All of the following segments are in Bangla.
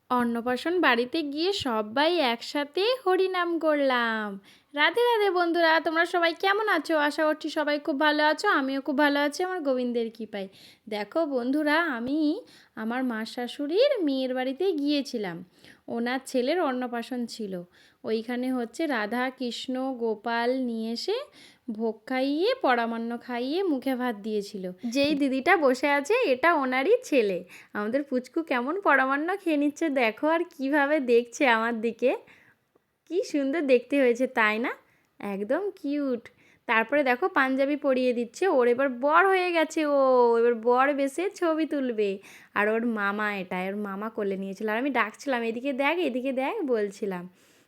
অন্নপ্রাশন বাড়িতে গিয়ে সবাই একসাথে হরিনাম করলাম। রাধে রাধে বন্ধুরা, তোমরা সবাই কেমন আছো? আশা করছি সবাই খুব ভালো আছো। আমিও খুব ভালো আছি আমার গোবিন্দের কৃপায়। দেখো বন্ধুরা, আমি আমার মা শাশুড়ির মেয়ের বাড়িতে গিয়েছিলাম। ওনার ছেলের অন্নপ্রাশন ছিল। ওইখানে হচ্ছে রাধা কৃষ্ণ গোপাল নিয়ে এসে ভোগ খাইয়ে পরামান্ন খাইয়ে মুখে ভাত দিয়েছিল। যেই দিদিটা বসে আছে এটা ওনারই ছেলে। আমাদের পুচকু কেমন পরামান্ন খেয়ে নিচ্ছে দেখো, আর কিভাবে দেখছে আমার দিকে। কি সুন্দর দেখতে হয়েছে তাই না? একদম কিউট। তারপরে দেখো পাঞ্জাবি পরিয়ে দিচ্ছে, ওর এবার বর হয়ে গেছে, ও এবার বর বেশে ছবি তুলবে। আর ওর মামা, এটা ওর মামা কোলে নিয়েছিল, আর আমি ডাকছিলাম এদিকে দেখ এদিকে দেখ বলছিলাম।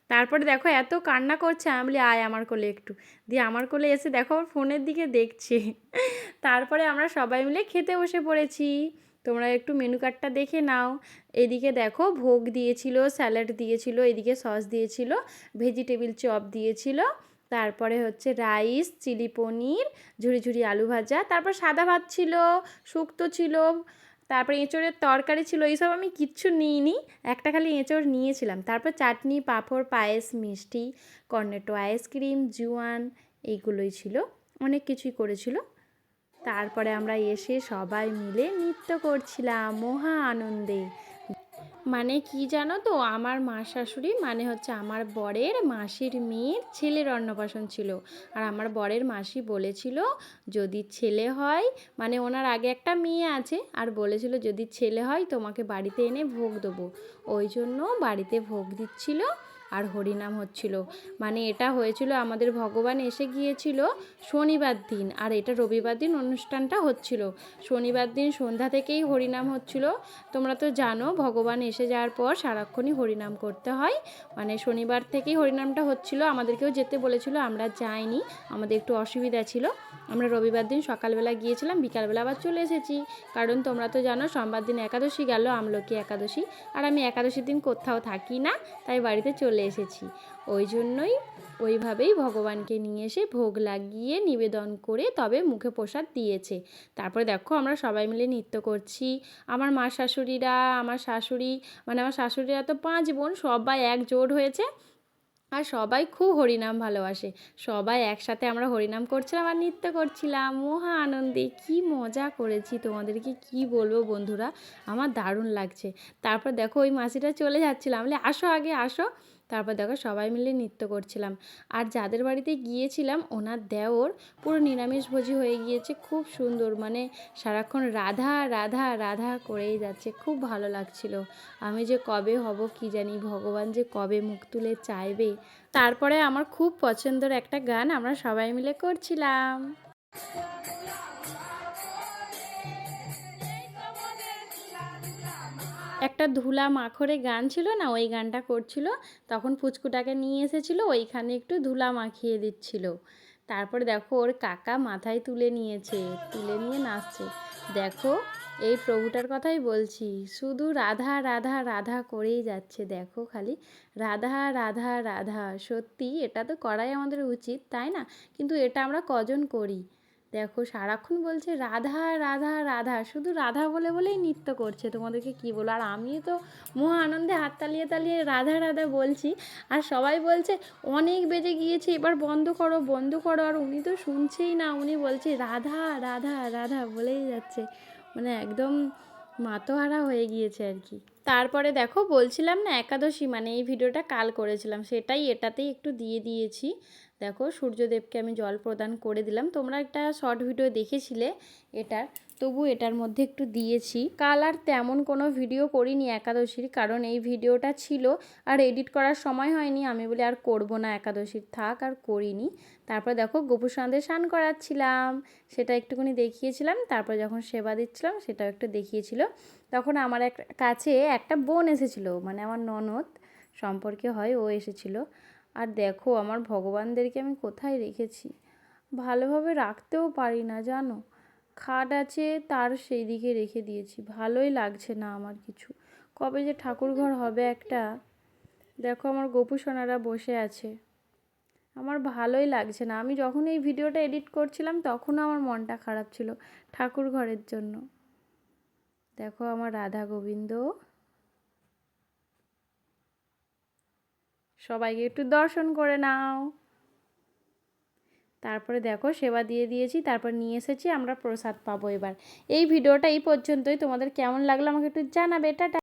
তারপরে দেখো এত কান্না করছে, আমি বলি আয় আমার কোলে একটু। দিয়ে আমার কোলে এসে দেখো ওর ফোনের দিকে দেখছে। তারপরে আমরা সবাই মিলে খেতে বসে পড়েছি। তোমরা একটু মেনু কার্ডটা দেখে নাও। এদিকে দেখো ভোগ দিয়েছিল, স্যালাড দিয়েছিল, এদিকে সস দিয়েছিল, ভেজিটেবিল চপ দিয়েছিল, তারপরে হচ্ছে রাইস, চিলি পনির, ঝুরি ঝুরি আলু ভাজা, তারপর সাদা ভাত ছিল, শুক্তো ছিল, তারপরে এঁচোড়ের তরকারি ছিল। এইসব আমি কিচ্ছু নিইনি, একটা খালি এঁচোড় নিয়েছিলাম। তারপর চাটনি, পাঁপড়, পায়েস, মিষ্টি, কর্নেটো আইসক্রিম, জুয়ান, এইগুলোই ছিল। অনেক কিছুই করেছিল। তারপরে আমরা এসে সবাই মিলে নৃত্য করছিলাম মহা আনন্দে। মানে কি জানো তো, আমার মা শাশুড়ি মানে হচ্ছে আমার বরের মাসির মেয়ের ছেলের অন্নপ্রাশন ছিল। আর আমার বরের মাসি বলেছিল যদি ছেলে হয়, মানে ওনার আগে একটা মেয়ে আছে, আর বলেছিল যদি ছেলে হয় তোমাকে বাড়িতে এনে ভোগ দেবো। ওই জন্য বাড়িতে ভোগ দিচ্ছিল আর হরিনাম হচ্ছিল। মানে এটা হয়েছিল, আমাদের ভগবান এসে গিয়েছিল শনিবার দিন, আর এটা রবিবার দিন অনুষ্ঠানটা হচ্ছিল। শনিবার দিন সন্ধ্যা থেকেই হরিনাম হচ্ছিল। তোমরা তো জানো ভগবান এসে যাওয়ার পর সারাক্ষণই হরিনাম করতে হয়। মানে শনিবার থেকেই হরিনামটা হচ্ছিল, আমাদেরকেও যেতে বলেছিল, আমরা যাইনি, আমাদের একটু অসুবিধা ছিল। আমরা রবিবার দিন সকালবেলা গিয়েছিলাম, বিকালবেলা আবার চলে এসেছি। কারণ তোমরা তো জানো সোমবার দিন একাদশী গেল, আমলকি একাদশী, আর আমি একাদশীর দিন কোথাও থাকি না, তাই বাড়িতে চলে এসেছি। ওই জন্যই ওইভাবেই ভগবানকে নিয়ে এসে ভোগ লাগিয়ে নিবেদন করে তবে মুখে প্রসাদ দিয়েছে। তারপরে দেখো আমরা সবাই মিলে নৃত্য করছি। আমার মা শাশুড়িরা, আমার শাশুড়ি, মানে আমার শাশুড়িরা তো 5 বোন, সবাই একজোট হয়েছে। আর সবাই খুব হরিনাম ভালোবাসে। সবাই একসাথে আমরা হরিনাম করছিলাম আর নৃত্য করছিলাম মহা আনন্দে। কি মজা করেছি তোমাদেরকে কি বলবো বন্ধুরা, আমার দারুণ লাগছে। তারপর দেখো ওই মাসিটা চলে যাচ্ছিলাম, বলে আসো আগে আসো। তারপর দেখো সবাই মিলে নৃত্য করছিলাম। আর যাদের বাড়িতে গিয়েছিলাম ওনার দেওর পুরো নিরামিষভোজী হয়ে গিয়েছে, খুব সুন্দর, মানে সারাক্ষণ রাধা রাধা রাধা করেই যাচ্ছে, খুব ভালো লাগছিল। আমি যে কবে হব কি জানি, ভগবান যে কবে মুখ তুলে চাইবে। তারপরে আমার খুব পছন্দের একটা গান আমরা সবাই মিলে করছিলাম। একটা ধুলা মাখরে গান ছিল না, ওই গানটা করছিল। তখন পুচকুটাকে নিয়ে এসেছিলো, ওইখানে একটু ধুলা মাখিয়ে দিচ্ছিল। তারপরে দেখো ওর কাকা মাথায় তুলে নিয়েছে, তুলে নিয়ে নাচছে। দেখো এই প্রভুটার কথাই বলছি, শুধু রাধা রাধা রাধা করেই যাচ্ছে। দেখো খালি রাধা রাধা রাধা। সত্যি এটা তো করাই আমাদের উচিত তাই না? কিন্তু এটা আমরা কজন করি? দেখো সারাক্ষণ বলছে রাধা রাধা রাধা, শুধু রাধা বলে বলেই নৃত্য করছে। তোমাদেরকে কি বলো, আর আমি তো মহা আনন্দে হাত তালিয়ে তালিয়ে রাধা রাধা বলছি। আর সবাই বলছে অনেক বেজে গিয়েছে, এবার বন্ধ করো বন্ধ করো, আর উনি তো শুনছেই না, উনি বলছে রাধা রাধা রাধা বলেই যাচ্ছে। মানে একদম মাতোহারা হয়ে গিয়েছে আর কি। তারপরে দেখো বলছিলাম না একাদশী, মানে এই ভিডিওটা কাল করেছিলাম, সেটাই এটাতেই একটু দিয়ে দিয়েছি। দেখো সূর্যদেবকে আমি জল প্রদান করে দিলাম, তোমরা একটা শর্ট ভিডিও দেখেছিলে এটার, তবু এটার মধ্যে একটু দিয়েছি। কাল আর তেমন কোনো ভিডিও করিনি একাদশীর, কারণ এই ভিডিওটা ছিল আর এডিট করার সময় হয়নি, আমি বলি আর করব না একাদশীর, থাক আর করিনি। তারপর দেখো গোপুর সন্ধ্যে স্নান করাচ্ছিলাম, সেটা একটুখানি দেখিয়েছিলাম। তারপর যখন সেবা দিচ্ছিলাম সেটাও একটু দেখিয়েছিল। তখন আমার কাছে একটা বোন এসেছিলো, মানে আমার ননদ সম্পর্কে হয়, ও এসেছিলো। আর দেখো আমার ভগবানদেরকে আমি কোথায় রেখেছি, ভালোভাবে রাখতেও পারি না জানো, খাট আছে তার সেই দিকে রেখে দিয়েছি, ভালোই লাগছে না আমার কিছু। কবে যে ঠাকুর ঘর হবে একটা। দেখো আমার গোপু সোনারা বসে আছে, আমার ভালোই লাগছে না। আমি যখন এই ভিডিওটা এডিট করছিলাম তখনও আমার মনটা খারাপ ছিল ঠাকুর ঘরের জন্য। দেখো আমার রাধা গোবিন্দ। সবাইকে একটু দর্শন করে নাও। তারপরে দেখো সেবা দিয়ে দিয়েছি, তারপর নিয়ে এসেছি আমরা প্রসাদ পাবো এবার। এই ভিডিওটা এই পর্যন্তই। তোমাদের কেমন লাগলো আমাকে একটু জানাবে। টাটা।